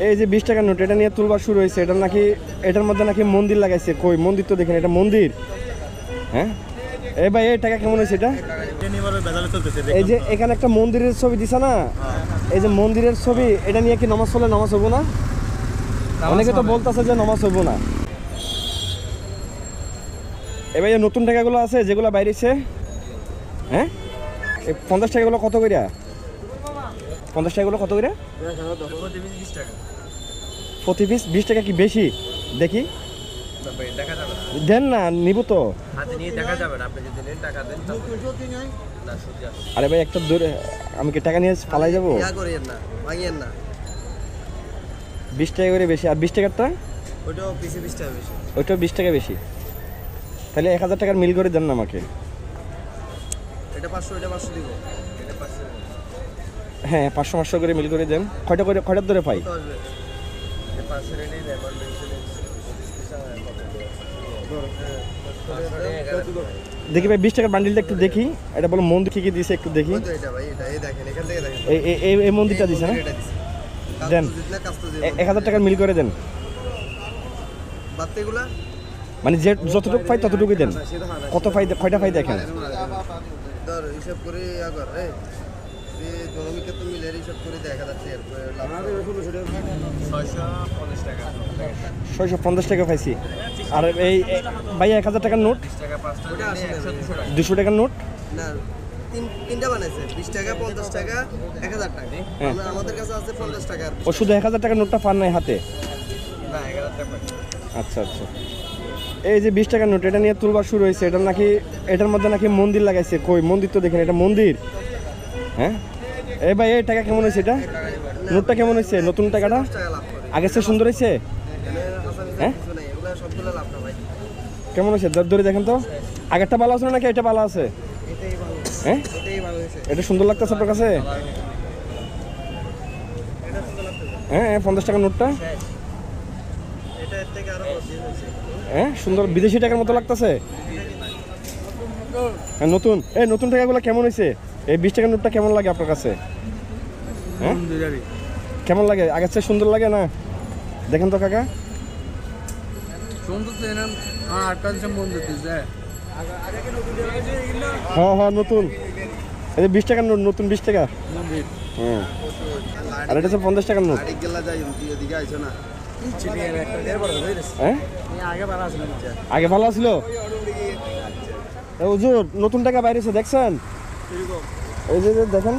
এই যে 20 টাকার নোট, এটা নিয়ে তুলবার শুরু হয়েছে। এটা নাকি, এটার মধ্যে নাকি মন্দির লাগাইছে। কই মন্দির তো দেখেন, এটা মন্দির? হ্যাঁ এই ভাই, এই টাকা কেমন হয়েছে এটা? এই যে এখানে একটা মন্দিরের ছবি দিছে না, এই যে মন্দিরের ছবি, এটা নিয়ে কি নামাজ পড়লে নামাজ হবো না? অনেকে তো বলতেছে যে নামাজ হবো না। এবার এই নতুন টাকাগুলো আছে যেগুলো বাইরেছে, হ্যাঁ এই 50 টাকাগুলো কত কইরা? 50 টাকাগুলো কত কইরা? প্রতি পিস 20 টাকা। কি বেশি? দেখি দেন না, নিব তো। আরে ভাই একটা দূরে, আমি কি টাকা নিয়ে পালাই যাবো? 20 টাকা করে বেশি। আর 20 টাকারটা ওইটাও 20 টাকা বেশি। তাহলে 1000 টাকার মিল করে দেন না আমাকে। হ্যাঁ 500 করে মিল করে দেন। কয়টার ধরে পাই? দেখি ভাই 20 টাকার বান্ডিলটা একটু দেখি। এটা বলো মন্দির কি কি দিয়েছে একটু দেখি। এই মন্দিরটা দিছে না? দেন 1000 টাকার মিল করে দেন। মানে যে যতটুকু পাই ততটুকুই দেন। কত পাই, কয়টা পাই দেখেন। $650 টাকা পাইছি। আর এই ভাই 1000 টাকার নোট, 200 টাকার নোট তিনটা বানাইছে, 20 টাকা, 50 টাকা, 1000 টাকা। আমাদের কাছে আছে 50 টাকা। ও শুধু 1000 টাকার নোটটা পান নাই হাতে? না 1000 টাকা। আচ্ছা আচ্ছা। এই যে 20 টাকার নোট, এটা নিয়ে তুলবার শুরু হয়েছে। এটা নাকি, এটার মধ্যে নাকি মন্দির লাগাইছে। কই মন্দির তো দেখেন, এটা মন্দির? হ্যাঁ এই ভাই, এই টাকা কেমন হয়েছে? এটা নোটটা কেমন হয়েছে? নতুন টাকাটা আগের চেয়ে সুন্দর হয়েছে? হ্যাঁ কেমন হয়েছে ধরে দেখেন তো। আগেরটা ভালো আছে নাকি এটা ভালো আছে? হ্যাঁ এটা সুন্দর লাগতেছে আপনার কাছে? হ্যাঁ 50 টাকার নোটটা হ্যাঁ সুন্দর, বিদেশি টাকার মতো লাগতেছে। হ্যাঁ নতুন। এই নতুন টাকাগুলো কেমন হয়েছে? এই 20 টাকার নোটটা কেমন লাগে আপনার কাছে? হ্যাঁ কেমন লাগে? আগের চেয়ে সুন্দর লাগে না? দেখেন তো কাকা। হ্যাঁ হ্যাঁ নতুন। এই যে 20 টাকার নোট, নতুন 20 টাকা। হ্যাঁ আর এটা হচ্ছে 50 টাকার নোট। হ্যাঁ আগে ভালো ছিল। হুজুর নতুন টাকা বাইরেছে দেখছেন? এই যে দেখেন।